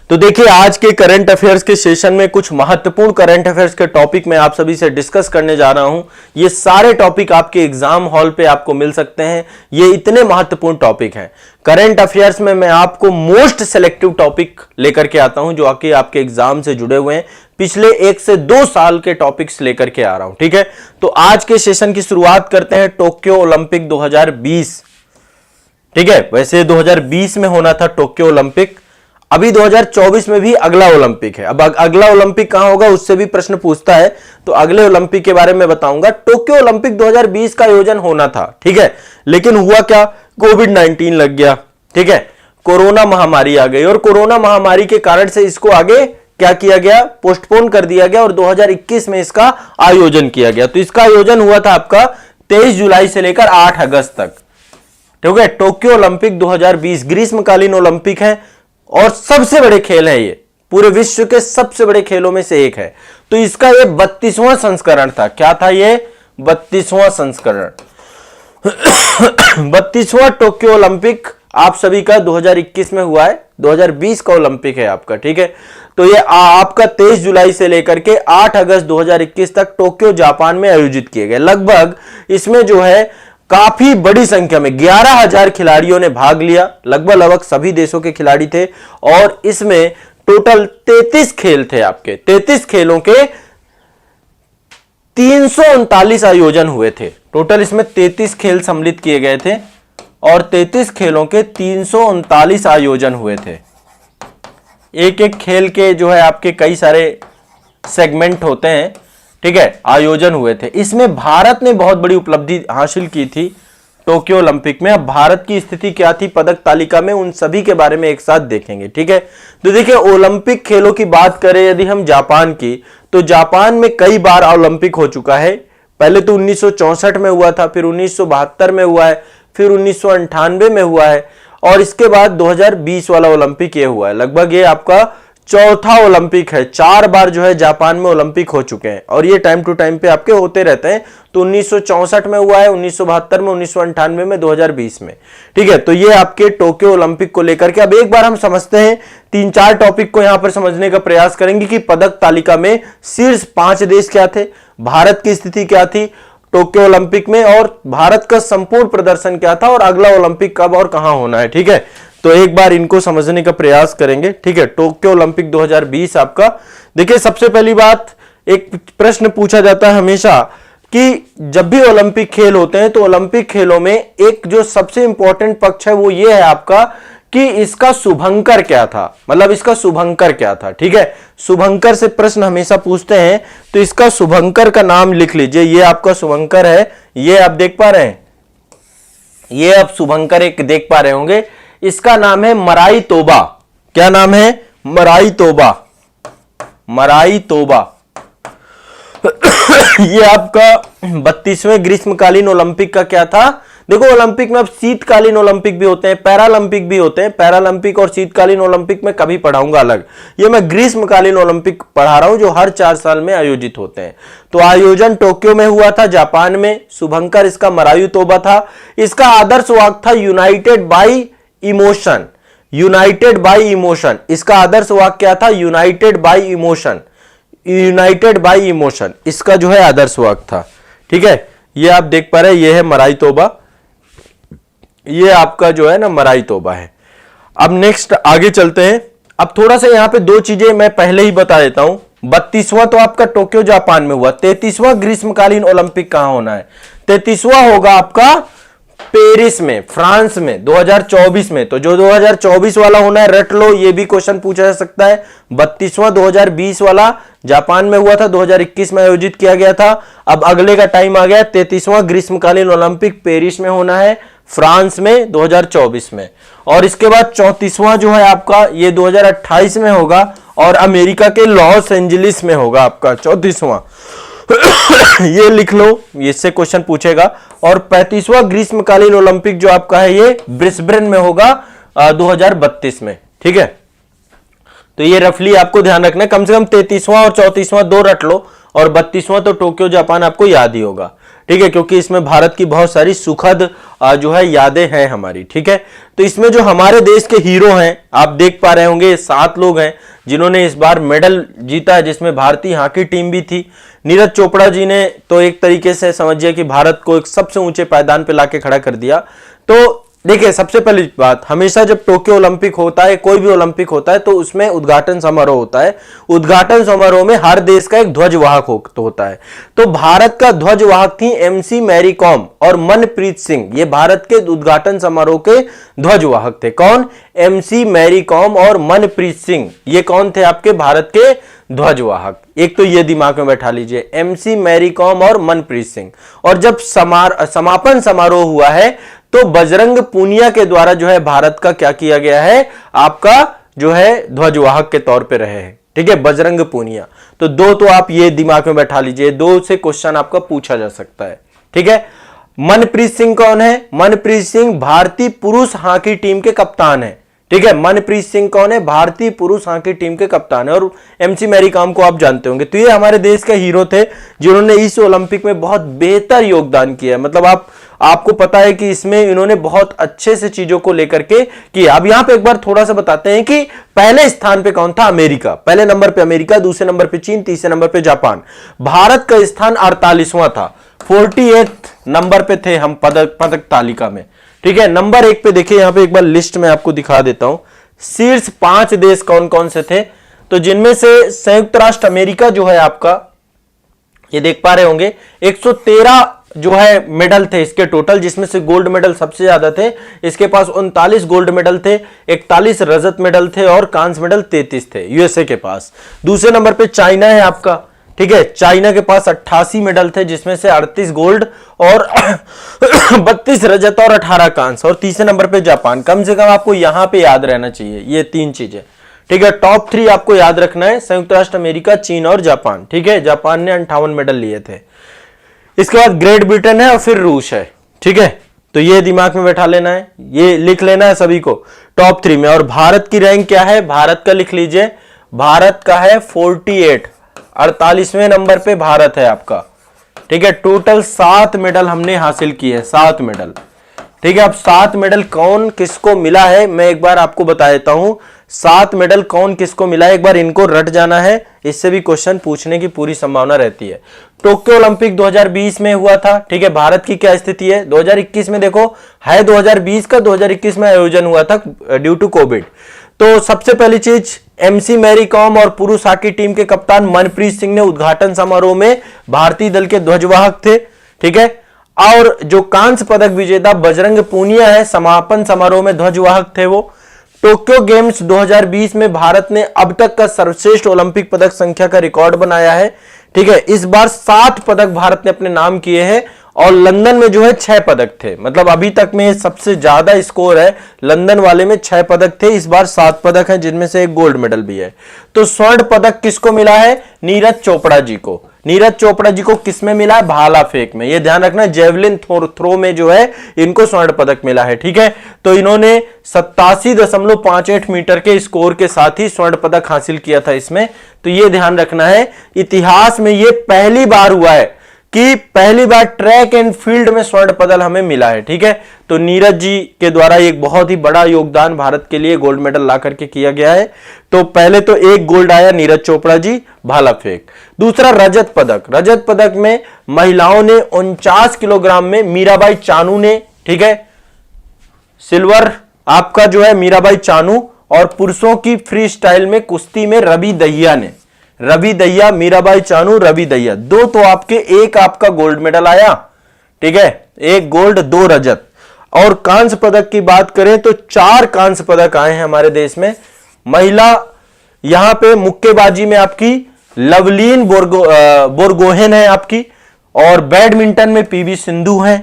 तो देखिए आज के करंट अफेयर्स के सेशन में कुछ महत्वपूर्ण करंट अफेयर्स के टॉपिक मैं आप सभी से डिस्कस करने जा रहा हूं। ये सारे टॉपिक आपके एग्जाम हॉल पे आपको मिल सकते हैं। ये इतने महत्वपूर्ण टॉपिक हैं। करंट अफेयर्स में मैं आपको मोस्ट सेलेक्टिव टॉपिक लेकर के आता हूं जो आपके एग्जाम से जुड़े हुए हैं। पिछले 1 से 2 साल के टॉपिक्स लेकर के आ रहा हूं। ठीक है, तो आज के सेशन की शुरुआत करते हैं टोक्यो ओलंपिक 2020। ठीक है, वैसे 2020 में होना था टोक्यो ओलंपिक, अभी 2024 में भी अगला ओलंपिक है। अब अगला ओलंपिक कहां होगा उससे भी प्रश्न पूछता है, तो अगले ओलंपिक के बारे में बताऊंगा। टोक्यो ओलंपिक 2020 का आयोजन होना था, ठीक है, लेकिन हुआ क्या, कोविड-19 लग गया। ठीक है, कोरोना महामारी आ गई और कोरोना महामारी के कारण से इसको आगे क्या किया गया, पोस्टपोन कर दिया गया और 2021 में इसका आयोजन किया गया। तो इसका आयोजन हुआ था आपका 23 जुलाई से लेकर 8 अगस्त तक। ठीक है, टोक्यो ओलंपिक 2020 ग्रीष्मकालीन ओलंपिक है और सबसे बड़े खेल है, ये पूरे विश्व के सबसे बड़े खेलों में से एक है। तो इसका ये 32वां संस्करण था। क्या था ये, 32वां संस्करण। 32वां टोक्यो ओलंपिक आप सभी का 2021 में हुआ है, 2020 का ओलंपिक है आपका। ठीक है, तो ये आपका 23 जुलाई से लेकर के 8 अगस्त 2021 तक टोक्यो जापान में आयोजित किए गए। लगभग इसमें जो है काफी बड़ी संख्या में 11,000 खिलाड़ियों ने भाग लिया, लगभग सभी देशों के खिलाड़ी थे और इसमें टोटल 33 खेल थे आपके। 33 खेलों के 339 आयोजन हुए थे। टोटल इसमें 33 खेल सम्मिलित किए गए थे और 33 खेलों के 339 आयोजन हुए थे। एक एक खेल के जो है आपके कई सारे सेगमेंट होते हैं। ठीक है, आयोजन हुए थे। इसमें भारत ने बहुत बड़ी उपलब्धि हासिल की थी टोक्यो ओलंपिक में। अब भारत की स्थिति क्या थी पदक तालिका में, उन सभी के बारे में एक साथ देखेंगे। ठीक है, तो देखिए ओलंपिक खेलों की बात करें यदि हम जापान की, तो जापान में कई बार ओलंपिक हो चुका है। पहले तो 1964 में हुआ था, फिर 1972 में हुआ है, फिर 1998 में हुआ है और इसके बाद 2020 वाला ओलंपिक ये हुआ है। लगभग ये आपका चौथा ओलंपिक है। 4 बार जो है जापान में ओलंपिक हो चुके हैं और ये टाइम टू टाइम पे आपके होते रहते हैं। तो 1964 में हुआ है, 1972 में, 1998 में, 2020 में। ठीक है, तो ये आपके टोक्यो ओलंपिक को लेकर के अब एक बार हम समझते हैं। 3-4 टॉपिक को यहां पर समझने का प्रयास करेंगे कि पदक तालिका में शीर्ष 5 देश क्या थे, भारत की स्थिति क्या थी टोक्यो ओलंपिक में और भारत का संपूर्ण प्रदर्शन क्या था और अगला ओलंपिक कब और कहां होना है। ठीक है, तो एक बार इनको समझने का प्रयास करेंगे। ठीक है, टोक्यो ओलंपिक 2020 आपका, देखिए सबसे पहली बात, एक प्रश्न पूछा जाता है हमेशा कि जब भी ओलंपिक खेल होते हैं तो ओलंपिक खेलों में एक जो सबसे इंपॉर्टेंट पक्ष है वो ये है आपका कि इसका शुभंकर क्या था, मतलब इसका शुभंकर क्या था। ठीक है, शुभंकर से प्रश्न हमेशा पूछते हैं, तो इसका शुभंकर का नाम लिख लीजिए। ये आपका शुभंकर है, ये आप देख पा रहे हैं, ये आप शुभंकर एक देख पा रहे होंगे। इसका नाम है मराई तोबा। क्या नाम है, मराई तोबा। मराई तोबा ये आपका 32वें ग्रीष्मकालीन ओलंपिक का क्या था। देखो ओलंपिक में अब शीतकालीन ओलंपिक भी होते हैं, पैरालंपिक भी होते हैं। पैरालंपिक और शीतकालीन ओलंपिक में कभी पढ़ाऊंगा अलग, ये मैं ग्रीष्मकालीन ओलंपिक पढ़ा रहा हूं जो हर 4 साल में आयोजित होते हैं। तो आयोजन टोक्यो में हुआ था, जापान में। शुभंकर इसका मरायू तोबा था। इसका आदर्श वाक्य था United by emotion. United by emotion, इसका आदर्श वाक्य क्या था, United by emotion. United by emotion इसका जो है आदर्श वाक्य था। ठीक है, ये आप देख पा रहे हैं, ये है मराई तोबा, ये आपका जो है ना मराई तोबा है। अब नेक्स्ट आगे चलते हैं। अब थोड़ा सा यहां पे 2 चीजें मैं पहले ही बता देता हूं। 32वां तो आपका टोक्यो जापान में हुआ। 33वां ग्रीष्मकालीन ओलंपिक कहां होना है, 33वां होगा आपका पेरिस में, फ्रांस में, 2024 में। तो जो 2024 वाला होना है रट लो, ये भी क्वेश्चन पूछा जा सकता है। 32वां 2020 वाला जापान में हुआ था, 2021 में आयोजित किया गया था। अब अगले का टाइम आ गया, 33वां ग्रीष्मकालीन ओलंपिक पेरिस में होना है, फ्रांस में, 2024 में। और इसके बाद 34वां जो है आपका ये 2028 में होगा और अमेरिका के लॉस एंजलिस में होगा आपका 34वां। ये लिख लो, इससे क्वेश्चन पूछेगा। और 35वां ग्रीष्मकालीन ओलंपिक जो आपका है ये ब्रिस्बेन में होगा 2032 में। ठीक है, तो ये रफली आपको ध्यान रखना है। कम से कम 33वां और 34वां 2 रट लो और 32वां तो टोक्यो जापान आपको याद ही होगा। ठीक है, क्योंकि इसमें भारत की बहुत सारी सुखद जो है यादें हैं हमारी। ठीक है, तो इसमें जो हमारे देश के हीरो हैं, आप देख पा रहे होंगे 7 लोग हैं जिन्होंने इस बार मेडल जीता है, जिसमें भारतीय हॉकी टीम भी थी। नीरज चोपड़ा जी ने तो एक तरीके से समझिए कि भारत को एक सबसे ऊंचे पायदान पे लाके खड़ा कर दिया। तो देखिए, सबसे पहली बात, हमेशा जब टोक्यो ओलंपिक होता है, कोई भी ओलंपिक होता है, तो उसमें उद्घाटन समारोह होता है। उद्घाटन समारोह में हर देश का एक ध्वजवाहक होता है। तो भारत का ध्वजवाहक थी एमसी मैरी कॉम और मनप्रीत सिंह, ये भारत के उद्घाटन समारोह के ध्वजवाहक थे। कौन? एमसी मैरी कॉम और मनप्रीत सिंह, ये कौन थे आपके भारत के ध्वजवाहक। एक तो ये दिमाग में बैठा लीजिए, एमसी मैरी कॉम और मनप्रीत सिंह। और जब समापन समारोह हुआ है तो बजरंग पूनिया के द्वारा जो है भारत का क्या किया गया है, आपका जो है ध्वजवाहक के तौर पे रहे हैं। ठीक है, बजरंग पूनिया। तो दो तो आप ये दिमाग में बैठा लीजिए, 2 से क्वेश्चन आपका पूछा जा सकता है। ठीक है, मनप्रीत सिंह कौन है? मनप्रीत सिंह भारतीय पुरुष हॉकी टीम के कप्तान है। ठीक है, मनप्रीत सिंह कौन है? भारतीय पुरुष हॉकी टीम के कप्तान है। और एमसी मैरी कॉम को आप जानते होंगे। तो ये हमारे देश के हीरो थे जिन्होंने इस ओलंपिक में बहुत बेहतर योगदान किया है। मतलब आपको पता है कि इसमें इन्होंने बहुत अच्छे से चीजों को लेकर के किया। अब यहां पे एक बार थोड़ा सा बताते हैं कि पहले स्थान पे कौन था? अमेरिका। पहले नंबर पे अमेरिका, दूसरे नंबर पे चीन, तीसरे नंबर पे जापान। भारत का स्थान 48वां था, 48 नंबर पे थे हम पदक तालिका में। ठीक है, नंबर 1 पे देखिए, यहां पे एक बार लिस्ट में आपको दिखा देता हूं शीर्ष 5 देश कौन कौन से थे। तो जिनमें से संयुक्त राष्ट्र अमेरिका जो है आपका, ये देख पा रहे होंगे 113 जो है मेडल थे इसके टोटल, जिसमें से गोल्ड मेडल सबसे ज्यादा थे। इसके पास 39 गोल्ड मेडल थे, 41 रजत मेडल थे और कांस्य मेडल 33 थे यूएसए के पास। दूसरे नंबर पे चाइना है आपका। ठीक है, चाइना के पास 88 मेडल थे, जिसमें से 38 गोल्ड और 32 रजत और 18 कांस्य। और तीसरे नंबर पे जापान। कम से कम आपको यहां पे याद रहना चाहिए ये 3 चीजें। ठीक है, टॉप 3 आपको याद रखना है, संयुक्त राष्ट्र अमेरिका, चीन और जापान। ठीक है, जापान ने 58 मेडल लिए थे। इसके बाद ग्रेट ब्रिटेन है और फिर रूस है। ठीक है, तो ये दिमाग में बैठा लेना है, ये लिख लेना है सभी को टॉप 3 में। और भारत की रैंक क्या है? भारत का लिख लीजिए, भारत का है 48, 48वें नंबर पे भारत है आपका। ठीक है, टोटल 7 मेडल हमने हासिल किए हैं, 7 मेडल। ठीक है, अब 7 मेडल कौन किसको मिला है मैं एक बार आपको बता देता हूं। 7 मेडल कौन किसको मिला है, एक बार इनको रट जाना है, इससे भी क्वेश्चन पूछने की पूरी संभावना रहती है। टोक्यो ओलंपिक 2020 में हुआ था। ठीक है, भारत की क्या स्थिति है? 2021 में देखो है 2020 का, 2021 में आयोजन हुआ था ड्यू टू कोविड। तो सबसे पहली चीज, एमसी मैरी कॉम और पुरुष हॉकी टीम के कप्तान मनप्रीत सिंह ने उद्घाटन समारोह में भारतीय दल के ध्वजवाहक थे। ठीक है, और जो कांस्य पदक विजेता बजरंग पूनिया है, समापन समारोह में ध्वजवाहक थे वो। टोक्यो गेम्स 2020 में भारत ने अब तक का सर्वश्रेष्ठ ओलंपिक पदक संख्या का रिकॉर्ड बनाया है। ठीक है, इस बार 7 पदक भारत ने अपने नाम किए हैं और लंदन में जो है 6 पदक थे। मतलब अभी तक में सबसे ज्यादा स्कोर है, लंदन वाले में 6 पदक थे, इस बार 7 पदक हैं, जिनमें से एक गोल्ड मेडल भी है। तो स्वर्ण पदक किसको मिला है? नीरज चोपड़ा जी को। नीरज चोपड़ा जी को किसमें मिला है? भाला फेंक में। यह ध्यान रखना, जेवलिन थ्रो में जो है इनको स्वर्ण पदक मिला है। ठीक है, तो इन्होंने 87.58 मीटर के स्कोर के साथ ही स्वर्ण पदक हासिल किया था इसमें। तो यह ध्यान रखना है, इतिहास में यह पहली बार हुआ है कि पहली बार ट्रैक एंड फील्ड में स्वर्ण पदक हमें मिला है। ठीक है, तो नीरज जी के द्वारा एक बहुत ही बड़ा योगदान भारत के लिए गोल्ड मेडल ला करके किया गया है। तो पहले तो एक गोल्ड आया नीरज चोपड़ा जी, भाला फेंक। दूसरा रजत पदक। रजत पदक में महिलाओं ने 49 किलोग्राम में मीराबाई चानू ने, ठीक है, सिल्वर आपका जो है मीराबाई चानू, और पुरुषों की फ्री स्टाइल में कुश्ती में रवि दहिया ने, रवि दहिया, मीराबाई चानू, रवि दहिया, 2 तो आपके, एक आपका गोल्ड मेडल आया। ठीक है, 1 गोल्ड 2 रजत। और कांस्य पदक की बात करें तो 4 कांस्य पदक आए हैं हमारे देश में। महिला यहां पे मुक्केबाजी में आपकी लवलीन बोरगोहेन है आपकी, और बैडमिंटन में पीवी सिंधु है।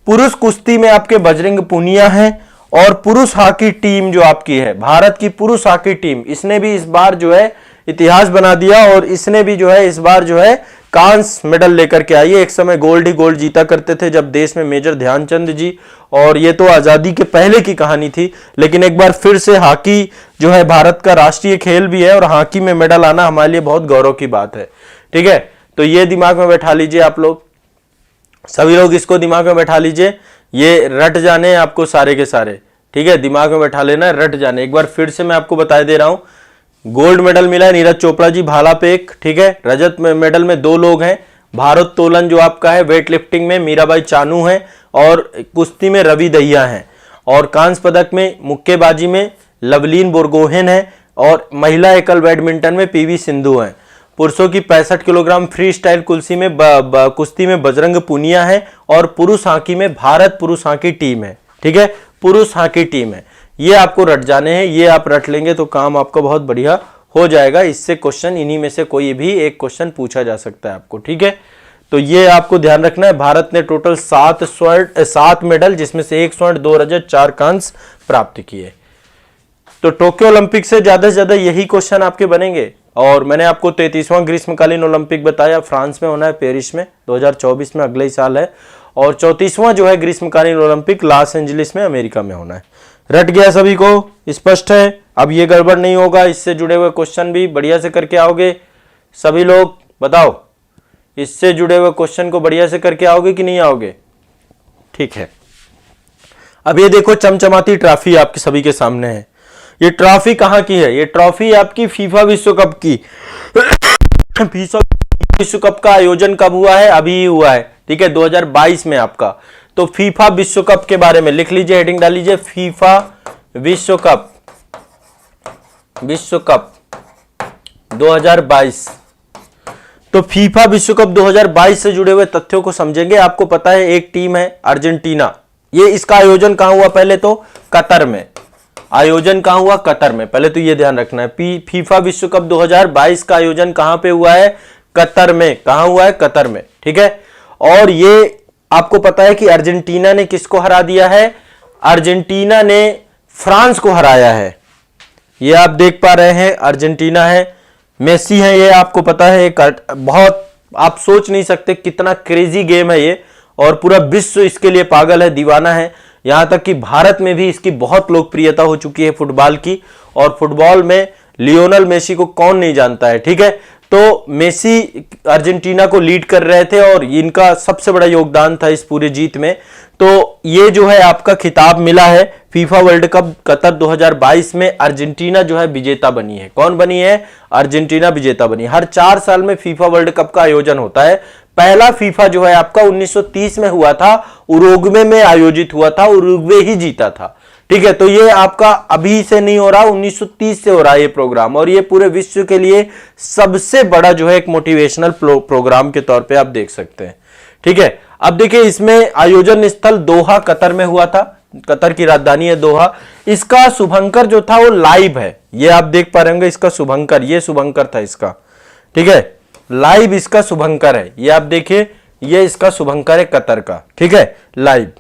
पुरुष कुश्ती में आपके बजरंग पूनिया है, और पुरुष हॉकी टीम जो आपकी है, भारत की पुरुष हॉकी टीम, इसने भी इस बार जो है इतिहास बना दिया, और इसने भी जो है इस बार जो है कांस्य मेडल लेकर के आई है। एक समय गोल्ड ही गोल्ड जीता करते थे जब देश में मेजर ध्यानचंद जी, और ये तो आजादी के पहले की कहानी थी, लेकिन एक बार फिर से हॉकी जो है भारत का राष्ट्रीय खेल भी है, और हॉकी में मेडल आना हमारे लिए बहुत गौरव की बात है। ठीक है, तो ये दिमाग में बैठा लीजिए आप लोग। सभी लोग इसको दिमाग में बैठा लीजिए, ये रट जाने हैं आपको सारे के सारे, ठीक है, दिमाग में बैठा लेना है, रट जाने। एक बार फिर से मैं आपको बता दे रहा हूं, गोल्ड मेडल मिला है नीरज चोपड़ा जी भाला फेंक, ठीक है। रजत मेडल में 2 लोग हैं, भारोत्तोलन जो आपका है वेट लिफ्टिंग में मीराबाई चानू है और कुश्ती में रवि दहिया है, और कांस्य पदक में मुक्केबाजी में लवलीन बोरगोहेन है, और महिला एकल बैडमिंटन में पीवी सिंधु है। पुरुषों की 65 किलोग्राम फ्री स्टाइल कुश्ती में बजरंग पुनिया है, और पुरुष हॉकी में भारत पुरुष हॉकी टीम है, ठीक है, पुरुष हॉकी टीम है। ये आपको रट जाने हैं, ये आप रट लेंगे तो काम आपका बहुत बढ़िया हो जाएगा। इससे क्वेश्चन इन्हीं में से कोई भी एक क्वेश्चन पूछा जा सकता है आपको, ठीक है। तो ये आपको ध्यान रखना है। भारत ने टोटल 7 मेडल, जिसमें से 1 स्वर्ण 2 रजत 4 कांस्य प्राप्त किए। तो टोक्यो ओलंपिक से ज्यादा यही क्वेश्चन आपके बनेंगे। और मैंने आपको 33वां ग्रीष्मकालीन ओलंपिक बताया, फ्रांस में होना है, पेरिस में 2024 में, अगले ही साल है। और 34वां जो है ग्रीष्मकालीन ओलंपिक लॉस एंजलिस में अमेरिका में होना है। रट गया सभी को, स्पष्ट है। अब ये गड़बड़ नहीं होगा, इससे जुड़े हुए क्वेश्चन भी बढ़िया से करके आओगे सभी लोग, बताओ इससे जुड़े हुए क्वेश्चन को बढ़िया से करके आओगे कि नहीं आओगे? ठीक है। अब ये देखो चमचमाती ट्रॉफी आपके सभी के सामने है। ये ट्रॉफी कहां की है? ये ट्रॉफी आपकी फीफा विश्व कप की। फीफा विश्व कप का आयोजन कब हुआ है? अभी हुआ है, ठीक है, 2022 में आपका। तो फीफा विश्व कप के बारे में लिख लीजिए, हेडिंग डाल लीजिए, फीफा विश्व कप 2022। तो फीफा विश्व कप 2022 से जुड़े हुए तथ्यों को समझेंगे। आपको पता है एक टीम है अर्जेंटीना, ये इसका आयोजन कहां हुआ? पहले तो कतर में। आयोजन कहां हुआ? कतर में। पहले तो ये ध्यान रखना है, फीफा विश्व कप 2022 का आयोजन कहां पे हुआ है? कतर में। कहां हुआ है? कतर में, ठीक है। और ये आपको पता है कि अर्जेंटीना ने किसको हरा दिया है? अर्जेंटीना ने फ्रांस को हराया है। ये आप देख पा रहे हैं, अर्जेंटीना है, मेसी है, ये आपको पता है। बहुत आप सोच नहीं सकते कितना क्रेजी गेम है ये, और पूरा विश्व इसके लिए पागल है, दीवाना है। यहां तक कि भारत में भी इसकी बहुत लोकप्रियता हो चुकी है फुटबॉल की, और फुटबॉल में लियोनेल मेसी को कौन नहीं जानता है, ठीक है। तो मेसी अर्जेंटीना को लीड कर रहे थे और इनका सबसे बड़ा योगदान था इस पूरे जीत में। तो ये जो है आपका खिताब मिला है फीफा वर्ल्ड कप कतर 2022 में। अर्जेंटीना जो है विजेता बनी है। कौन बनी है? अर्जेंटीना विजेता बनी। हर 4 साल में फीफा वर्ल्ड कप का आयोजन होता है। पहला फीफा जो है आपका 1930 में हुआ था, उरुग्वे में आयोजित हुआ था, उरुग्वे ही जीता था, ठीक है। तो ये आपका अभी से नहीं हो रहा, 1930 से हो रहा है ये प्रोग्राम, और ये पूरे विश्व के लिए सबसे बड़ा जो है एक मोटिवेशनल प्रोग्राम के तौर पे आप देख सकते हैं, ठीक है। अब देखिए इसमें आयोजन स्थल दोहा कतर में हुआ था, कतर की राजधानी है दोहा। इसका शुभंकर जो था वो लाइव है, ये आप देख पा रहे होंगे, इसका शुभंकर, ये शुभंकर था इसका, ठीक है, लाइव इसका शुभंकर है। ये आप देखिए, ये इसका शुभंकर है कतर का, ठीक है, लाइव,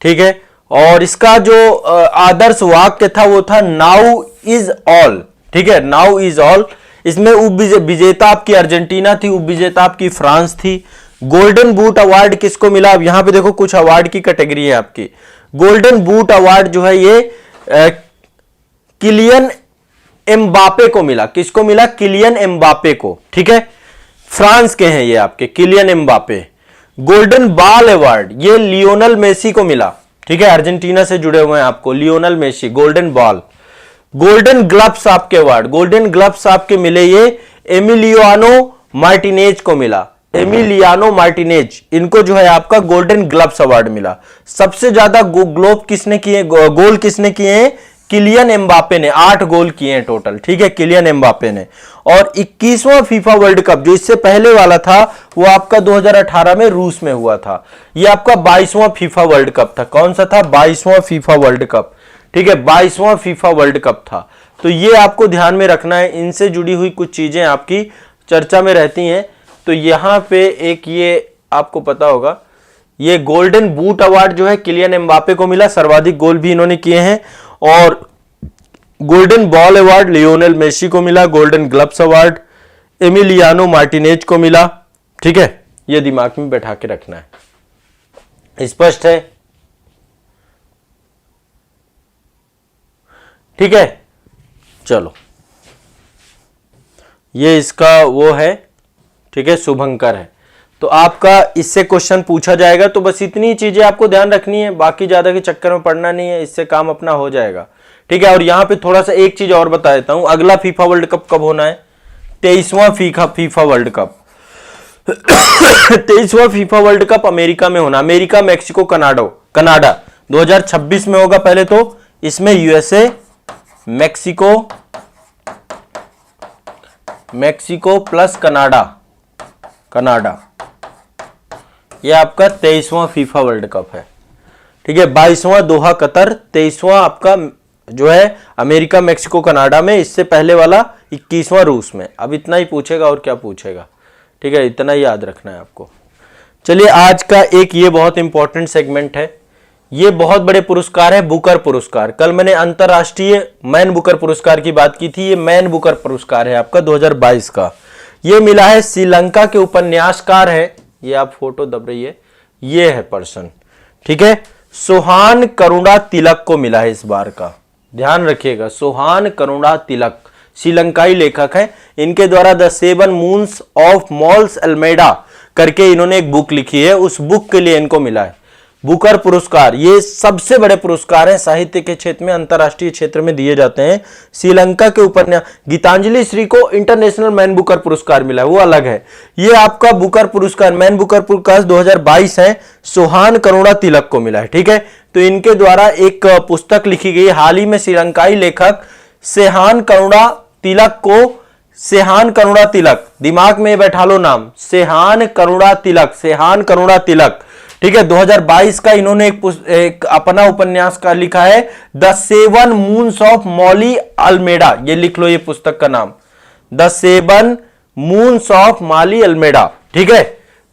ठीक है। और इसका जो आदर्श वाक्य था वो था नाउ इज ऑल, ठीक है, नाउ इज ऑल। इसमें उप विजेता आपकी अर्जेंटीना थी, उप विजेता आपकी फ्रांस थी। गोल्डन बूट अवार्ड किसको मिला? अब यहां पे देखो कुछ अवार्ड की कैटेगरी है आपकी। गोल्डन बूट अवार्ड जो है ये किलियन एम्बापे को मिला। किसको मिला? किलियन एम्बापे को, ठीक है, फ्रांस के हैं ये आपके Kylian Mbappe. Golden ball award ये लियोनेल मेसी को मिला, ठीक है, अर्जेंटीना से जुड़े हुए हैं आपको Lionel Messi, golden ball. Golden gloves आपके अवार्ड, गोल्डन ग्लव्स आपके मिले ये एमिलियानो मार्टिनेज को मिला, एमिलियानो मार्टिनेज, इनको जो है आपका गोल्डन ग्लव्स अवार्ड मिला। सबसे ज्यादा ग्लोब किसने किए, गोल किसने किए हैं? किलियन एम्बापे ने, 8 गोल किए हैं टोटल, ठीक है, किलियन एम्बापे ने। और 21वां फीफा वर्ल्ड कप जो इससे पहले वाला था वो आपका 2018 में रूस में हुआ था। ये आपका 22वां फीफा वर्ल्ड कप था। कौन सा था? 22वां फीफा वर्ल्ड कप, ठीक है, 22वां फीफा वर्ल्ड कप था। तो ये आपको ध्यान में रखना है, इनसे जुड़ी हुई कुछ चीजें आपकी चर्चा में रहती हैं। तो यहां पे एक ये आपको पता होगा, ये गोल्डन बूट अवार्ड जो है किलियन एम्बापे को मिला, सर्वाधिक गोल भी इन्होंने किए हैं। और golden ball award Lionel Messi को मिला। Golden gloves award Emiliano Martinez को मिला, ठीक है, ये दिमाग में बैठा के रखना है। स्पष्ट है? ठीक है, चलो, ये इसका वो है ठीक है, शुभंकर है। तो आपका इससे क्वेश्चन पूछा जाएगा। तो बस इतनी चीजें आपको ध्यान रखनी है, बाकी ज्यादा के चक्कर में पड़ना नहीं है, इससे काम अपना हो जाएगा। ठीक है, और यहाँ पे थोड़ा सा एक चीज और बता देता हूं, अगला फीफा वर्ल्ड कप कब होना है? 23वां फीफा वर्ल्ड कप 23वां फीफा वर्ल्ड कप अमेरिका में होना, अमेरिका, मैक्सिको, कनाडा 2026 में होगा। पहले तो इसमें यूएसए, मैक्सिको प्लस कनाडा, यह आपका 23वां फीफा वर्ल्ड कप है। ठीक है, 22वां दोहा कतर, 23वां आपका जो है अमेरिका, मैक्सिको, कनाडा में, इससे पहले वाला 21वां रूस में। अब इतना ही पूछेगा और क्या पूछेगा। ठीक है, इतना ही याद रखना है आपको। चलिए, आज का एक ये बहुत इंपॉर्टेंट सेगमेंट है, ये बहुत बड़े पुरस्कार है, बुकर पुरस्कार। कल मैंने अंतरराष्ट्रीय मैन बुकर पुरस्कार की बात की थी, ये मैन बुकर पुरस्कार है आपका 2022 का। ये मिला है श्रीलंका के उपन्यासकार है, ये आप फोटो दब रही है, ये है पर्सन। ठीक है, सोहान करुणा तिलक को मिला है इस बार का, ध्यान रखिएगा। सोहान करुणा तिलक श्रीलंकाई लेखक हैं, इनके द्वारा the 7 moons of Maali Almeida करके इन्होंने एक बुक लिखी है, उस बुक के लिए इनको मिला है बुकर पुरस्कार। ये सबसे बड़े पुरस्कार हैं साहित्य के क्षेत्र में, अंतरराष्ट्रीय क्षेत्र में दिए जाते हैं। श्रीलंका के उपन्यास गीतांजलि श्री को इंटरनेशनल मैन बुकर पुरस्कार मिला है, वो अलग है। ये आपका बुकर पुरस्कार, मैन बुकर पुरस्कार 2022 है, सोहान करुणा तिलक को मिला है। ठीक है, तो इनके द्वारा एक पुस्तक लिखी गई हाल ही में, श्रीलंकाई लेखक सेहान करुणा तिलक को, सेहान करुणा तिलक, दिमाग में बैठा लो नाम, सेहान करुणा तिलक। ठीक है, 2022 का इन्होंने एक अपना उपन्यास का लिखा है, the 7 moons of Maali Almeida. ये लिख लो ये पुस्तक का नाम, the 7 moons of Maali Almeida. ठीक है,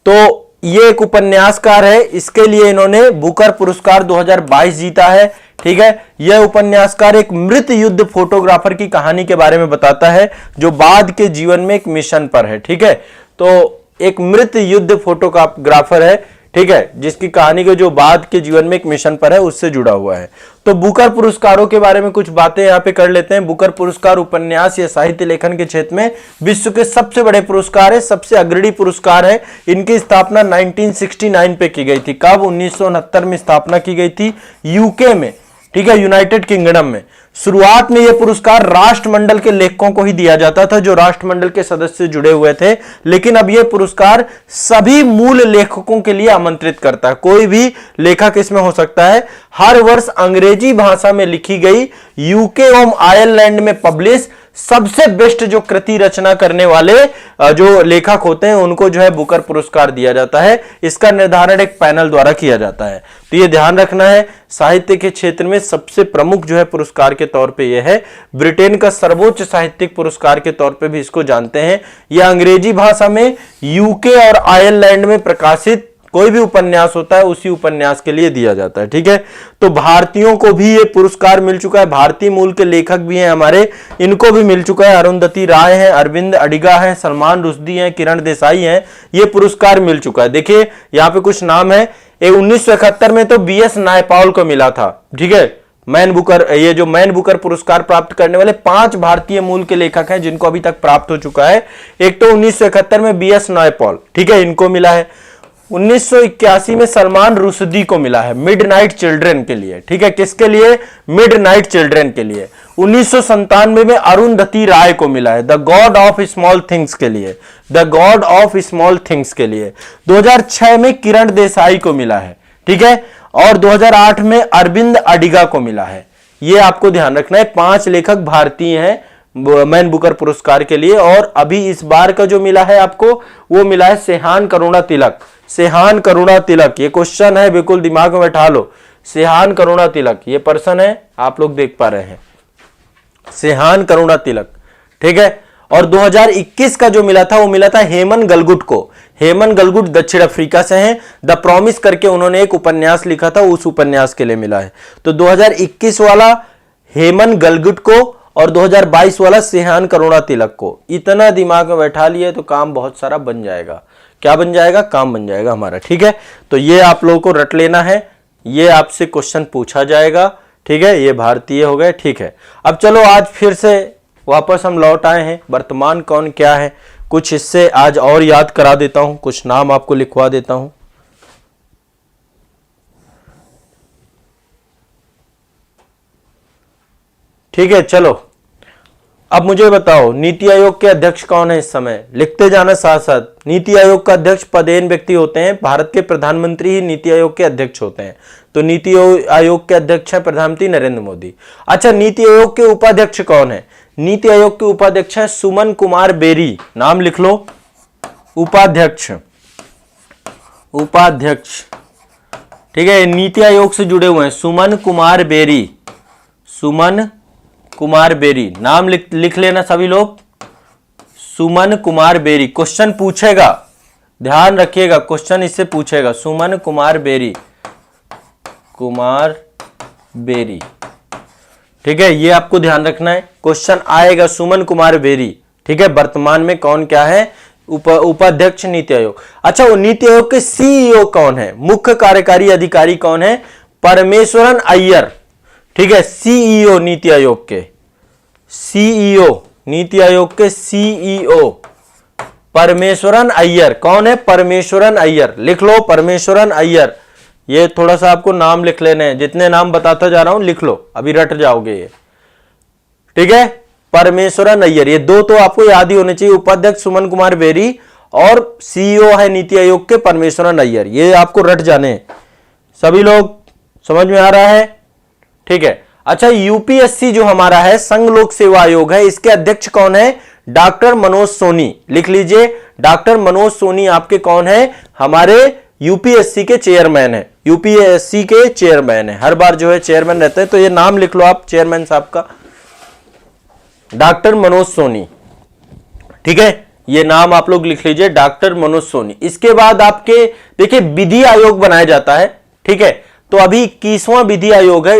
तो ये एक उपन्यासकार है, इसके लिए इन्होंने बुकर पुरस्कार 2022 जीता है। ठीक है, यह उपन्यासकार एक मृत युद्ध फोटोग्राफर की कहानी के बारे में बताता है, जो बाद के जीवन में एक मिशन पर है। ठीक है, तो एक मृत युद्ध फोटोग्राफर है, ठीक है, जिसकी कहानी के जो बाद के जीवन में एक मिशन पर है, उससे जुड़ा हुआ है। तो बुकर पुरस्कारों के बारे में कुछ बातें यहां पे कर लेते हैं। बुकर पुरस्कार उपन्यास या साहित्य लेखन के क्षेत्र में विश्व के सबसे बड़े पुरस्कार है, सबसे अग्रणी पुरस्कार है। इनकी स्थापना 1969 पे की गई थी। कब? 1969 में स्थापना की गई थी, यूके में। ठीक है, यूनाइटेड किंगडम में। शुरुआत में यह पुरस्कार राष्ट्रमंडल के लेखकों को ही दिया जाता था, जो राष्ट्रमंडल के सदस्य से जुड़े हुए थे, लेकिन अब यह पुरस्कार सभी मूल लेखकों के लिए आमंत्रित करता है। कोई भी लेखक इसमें हो सकता है। हर वर्ष अंग्रेजी भाषा में लिखी गई, यूके एवं आयरलैंड में पब्लिश सबसे बेस्ट जो कृति रचना करने वाले जो लेखक होते हैं, उनको जो है बुकर पुरस्कार दिया जाता है। इसका निर्धारण एक पैनल द्वारा किया जाता है। तो ये ध्यान रखना है, साहित्य के क्षेत्र में सबसे प्रमुख जो है पुरस्कार के तौर पे यह है। ब्रिटेन का सर्वोच्च साहित्यिक पुरस्कार के तौर पे भी इसको जानते हैं। यह अंग्रेजी भाषा में यूके और आयरलैंड में प्रकाशित कोई भी उपन्यास होता है, उसी उपन्यास के लिए दिया जाता है। ठीक है, तो भारतीयों को भी ये पुरस्कार मिल चुका है। भारतीय मूल के लेखक भी हैं हमारे, इनको भी मिल चुका है। अरुंधति राय हैं, अरविंद अडिगा हैं, सलमान रुश्दी हैं, किरण देसाई हैं, ये पुरस्कार मिल चुका है। देखिए यहाँ पे कुछ नाम है। 1971 में तो BS नायपॉल को मिला था। ठीक है, मैन बुकर, ये जो मैन बुकर पुरस्कार प्राप्त करने वाले 5 भारतीय मूल के लेखक हैं, जिनको अभी तक प्राप्त हो चुका है। एक तो 1971 में BS नायपॉल, ठीक है, इनको मिला है। 1981 में सलमान रुश्दी को मिला है मिडनाइट चिल्ड्रन के लिए। ठीक है, किसके लिए? मिडनाइट चिल्ड्रन के लिए। 1997 में अरुंधति राय को मिला है the God of small things के लिए, the God of small things के लिए। 2006 में किरण देसाई को मिला है। ठीक है, और 2008 में अरविंद अडिगा को मिला है। ये आपको ध्यान रखना है। 5 लेखक भारतीय हैं मैन बुकर पुरस्कार के लिए। और अभी इस बार का जो मिला है आपको, वो मिला है सेहान करुणा तिलक। सेहान करुणा तिलक, ये क्वेश्चन है, बिल्कुल दिमाग में बैठा लो। सेहान करुणा तिलक, ये पर्सन है, आप लोग देख पा रहे हैं, सेहान करुणा तिलक। ठीक है, और 2021 का जो मिला था, वो मिला था हेमन गलगुट को। हेमन गलगुट दक्षिण अफ्रीका से हैं। द प्रॉमिस करके उन्होंने एक उपन्यास लिखा था, उस उपन्यास के लिए मिला है। तो 2021 वाला हेमन गलगुट को और 2022 वाला सेहान करुणा तिलक को। इतना दिमाग में बैठा लिए तो काम बहुत सारा बन जाएगा। क्या बन जाएगा? काम बन जाएगा हमारा। ठीक है, तो ये आप लोगों को रट लेना है, ये आपसे क्वेश्चन पूछा जाएगा। ठीक है, ये भारतीय हो गए। ठीक है, अब चलो आज फिर से वापस हम लौट आए हैं। वर्तमान कौन क्या है कुछ इससे आज और याद करा देता हूं, कुछ नाम आपको लिखवा देता हूं। ठीक है, चलो अब मुझे बताओ नीति आयोग के अध्यक्ष कौन है इस समय, लिखते जाना साथ साथ। नीति आयोग का अध्यक्ष पदेन व्यक्ति होते हैं, भारत के प्रधानमंत्री ही नीति आयोग के अध्यक्ष होते हैं। तो नीति आयोग के अध्यक्ष हैं प्रधानमंत्री नरेंद्र मोदी। अच्छा, नीति आयोग के उपाध्यक्ष कौन है? नीति आयोग के उपाध्यक्ष हैं सुमन कुमार बेरी, नाम लिख लो। उपाध्यक्ष, उपाध्यक्ष, ठीक है, नीति आयोग से जुड़े हुए हैं सुमन कुमार बेरी, सुमन कुमार बेरी, नाम लिख लेना सभी लोग, सुमन कुमार बेरी। क्वेश्चन पूछेगा, ध्यान रखिएगा, क्वेश्चन इससे पूछेगा, सुमन कुमार बेरी, कुमार बेरी, ठीक है, ये आपको ध्यान रखना है, क्वेश्चन आएगा सुमन कुमार बेरी। ठीक है, वर्तमान में कौन क्या है? उपाध्यक्ष नीति आयोग। अच्छा, वो नीति आयोग के सीईओ कौन है? मुख्य कार्यकारी अधिकारी कौन है? परमेश्वरन अय्यर। ठीक है, सीईओ नीति आयोग के, सीईओ नीति आयोग के सीईओ परमेश्वरन अय्यर। कौन है? परमेश्वरन अय्यर, लिख लो परमेश्वरन अय्यर। ये थोड़ा सा आपको नाम लिख लेने हैं, जितने नाम बताता जा रहा हूं लिख लो, अभी रट जाओगे ये। ठीक है, परमेश्वरन अय्यर, ये दो तो आपको याद ही होने चाहिए, उपाध्यक्ष सुमन कुमार बेरी और सीईओ है नीति आयोग के परमेश्वरन अय्यर, ये आपको रट जाने हैं। सभी लोग समझ में आ रहा है? ठीक है। अच्छा, यूपीएससी जो हमारा है संघ लोक सेवा आयोग है, इसके अध्यक्ष कौन है? डॉक्टर मनोज सोनी, लिख लीजिए, डॉक्टर मनोज सोनी आपके कौन है? हमारे यूपीएससी के चेयरमैन है, यूपीएससी के चेयरमैन है, हर बार जो है चेयरमैन रहते हैं, तो ये नाम लिख लो आप चेयरमैन साहब का, डॉक्टर मनोज सोनी। ठीक है, ये नाम आप लोग लिख लीजिए, डॉक्टर मनोज सोनी। इसके बाद आपके देखिए विधि आयोग बनाया जाता है। ठीक है, तो अभी 21वां विधि आयोग है,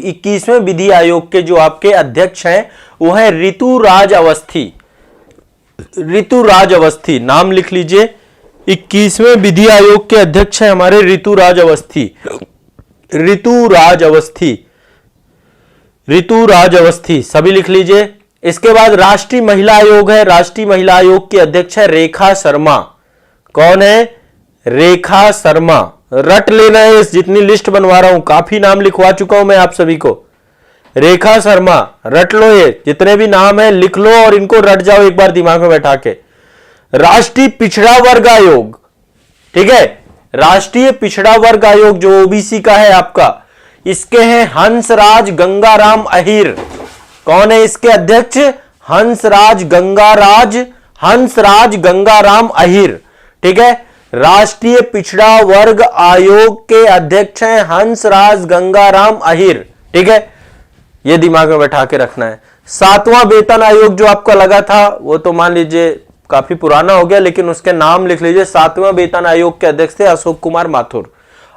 21वें विधि आयोग के जो आपके अध्यक्ष हैं वो है ऋतुराज अवस्थी, ऋतुराज अवस्थी, नाम लिख लीजिए। 21वें विधि आयोग के अध्यक्ष हैं हमारे ऋतुराज अवस्थी, ऋतुराज अवस्थी, ऋतुराज अवस्थी, सभी लिख लीजिए। इसके बाद राष्ट्रीय महिला आयोग है, राष्ट्रीय महिला आयोग की अध्यक्ष है रेखा शर्मा। कौन है? रेखा शर्मा, रट लेना है, इस जितनी लिस्ट बनवा रहा हूं, काफी नाम लिखवा चुका हूं मैं आप सभी को। रेखा शर्मा, रट लो, ये जितने भी नाम है लिख लो और इनको रट जाओ एक बार दिमाग में बैठा के। राष्ट्रीय पिछड़ा वर्ग आयोग, ठीक है, राष्ट्रीय पिछड़ा वर्ग आयोग जो ओबीसी का है आपका, इसके हैं हंसराज गंगाराम अहिर। कौन है इसके अध्यक्ष? हंसराज गंगाराम अहिर। ठीक है, राष्ट्रीय पिछड़ा वर्ग आयोग के अध्यक्ष हैं हंसराज गंगाराम अहिर। ठीक है, यह दिमाग में बैठा के रखना है। 7वां वेतन आयोग जो आपका लगा था वो तो मान लीजिए काफी पुराना हो गया, लेकिन उसके नाम लिख लीजिए। 7वां वेतन आयोग के अध्यक्ष थे अशोक कुमार माथुर,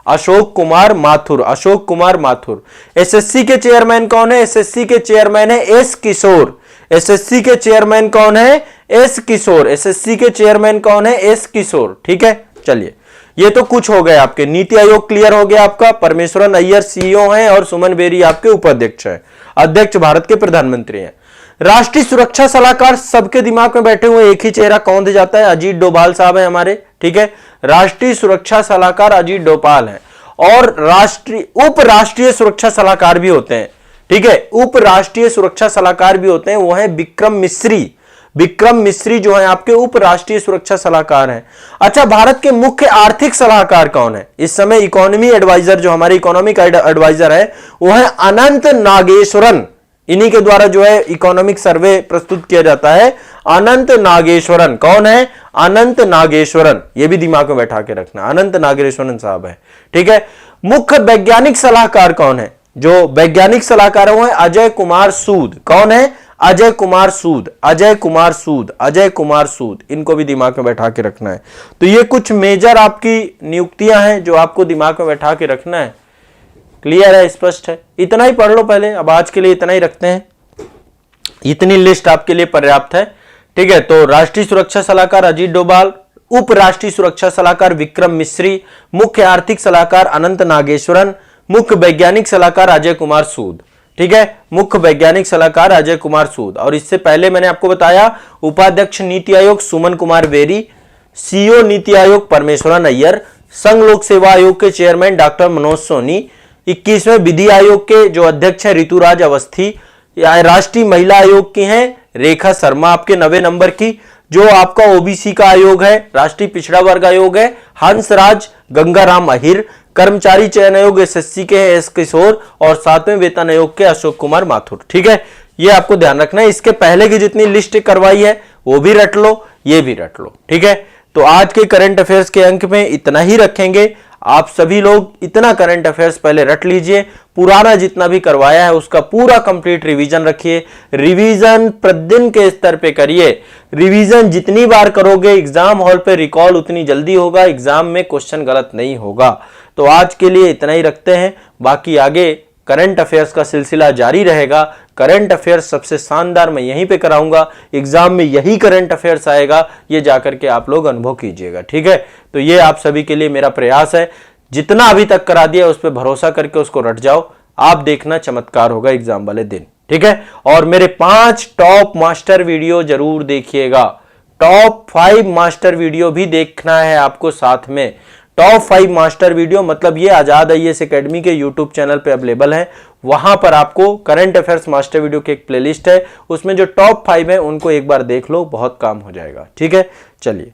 अशोक कुमार माथुर, अशोक कुमार माथुर। एसएससी के चेयरमैन कौन है? एसएससी के चेयरमैन है एस किशोर। एसएससी के चेयरमैन कौन है? एस किशोर। एसएससी के चेयरमैन कौन है? एस किशोर। ठीक है, चलिए, ये तो कुछ हो गए आपके। नीति आयोग क्लियर हो गया आपका, परमेश्वरन अय्यर सीईओ हैं और सुमन बेरी आपके उपाध्यक्ष हैं, अध्यक्ष भारत के प्रधानमंत्री हैं। राष्ट्रीय सुरक्षा सलाहकार, सबके दिमाग में बैठे हुए एक ही चेहरा कौन दे जाता है? अजीत डोभाल साहब है हमारे। ठीक है, राष्ट्रीय सुरक्षा सलाहकार अजीत डोभाल है। और राष्ट्रीय उप राष्ट्रीय सुरक्षा सलाहकार भी होते हैं। ठीक है, उप राष्ट्रीय सुरक्षा सलाहकार भी होते हैं, वो है विक्रम मिश्री। विक्रम मिश्री जो है आपके उप राष्ट्रीय सुरक्षा सलाहकार हैं। अच्छा, भारत के मुख्य आर्थिक सलाहकार कौन है इस समय? इकोनॉमी एडवाइजर जो हमारे इकोनॉमिक एडवाइजर है वो है अनंत नागेश्वरन। इन्हीं के द्वारा जो है इकोनॉमिक सर्वे प्रस्तुत किया जाता है, अनंत नागेश्वरन। कौन है? अनंत नागेश्वरन, ये भी दिमाग में बैठा के रखना, अनंत नागेश्वरन साहब है। ठीक है, मुख्य वैज्ञानिक सलाहकार कौन है? जो वैज्ञानिक सलाहकार है वो है अजय कुमार सूद। कौन है? अजय कुमार सूद, अजय कुमार सूद, अजय कुमार सूद, इनको भी दिमाग में बैठा के रखना है। तो ये कुछ मेजर आपकी नियुक्तियां हैं जो आपको दिमाग में बैठा के रखना है। क्लियर है? स्पष्ट है? इतना ही पढ़ लो पहले, अब आज के लिए इतना ही रखते हैं, इतनी लिस्ट आपके लिए पर्याप्त है। ठीक है, तो राष्ट्रीय सुरक्षा सलाहकार अजीत डोभाल, उप राष्ट्रीय सुरक्षा सलाहकार विक्रम मिश्री, मुख्य आर्थिक सलाहकार अनंत नागेश्वरन, मुख्य वैज्ञानिक सलाहकार अजय कुमार सूद। ठीक है। मुख्य वैज्ञानिक सलाहकार अजय कुमार सूद, और इससे पहले मैंने आपको बताया उपाध्यक्ष नीति आयोग सुमन कुमार बेरी, सीईओ नीति आयोग परमेश्वरन अय्यर, संघ लोक सेवा आयोग के चेयरमैन डॉक्टर मनोज सोनी, 21वें विधि आयोग के जो अध्यक्ष है ऋतुराज अवस्थी, राष्ट्रीय महिला आयोग की हैं रेखा शर्मा आपके 90 नंबर की, जो आपका ओबीसी का आयोग है, राष्ट्रीय पिछड़ा वर्ग आयोग है हंसराज गंगाराम अहिर, कर्मचारी चयन आयोग एसएससी के एस किशोर, और 7वें वेतन आयोग के अशोक कुमार माथुर। ठीक है, ये आपको ध्यान रखना है। इसके पहले की जितनी लिस्ट करवाई है वो भी रट लो, ये भी रट लो। ठीक है, तो आज के करंट अफेयर्स के अंक में इतना ही रखेंगे। आप सभी लोग इतना करंट अफेयर्स पहले रट लीजिए, पुराना जितना भी करवाया है उसका पूरा कंप्लीट रिवीजन रखिए, रिवीजन प्रतिदिन के स्तर पे करिए। रिवीजन जितनी बार करोगे एग्जाम हॉल पे रिकॉल उतनी जल्दी होगा, एग्जाम में क्वेश्चन गलत नहीं होगा। तो आज के लिए इतना ही रखते हैं, बाकी आगे करंट अफेयर्स का सिलसिला जारी रहेगा। करंट अफेयर्स सबसे शानदार मैं यहीं पे कराऊंगा, एग्जाम में यही करंट अफेयर्स आएगा, ये जाकर के आप लोग अनुभव कीजिएगा। ठीक है, तो ये आप सभी के लिए मेरा प्रयास है। जितना अभी तक करा दिया उस पर भरोसा करके उसको रट जाओ, आप देखना चमत्कार होगा एग्जाम वाले दिन। ठीक है, और मेरे 5 टॉप मास्टर वीडियो जरूर देखिएगा। टॉप 5 मास्टर वीडियो भी देखना है आपको साथ में। टॉप 5 मास्टर वीडियो मतलब ये आजाद आईएएस एकेडमी के यूट्यूब चैनल पे अवेलेबल है। वहां पर आपको करंट अफेयर्स मास्टर वीडियो की एक प्लेलिस्ट है, उसमें जो टॉप 5 है उनको एक बार देख लो, बहुत काम हो जाएगा। ठीक है, चलिए।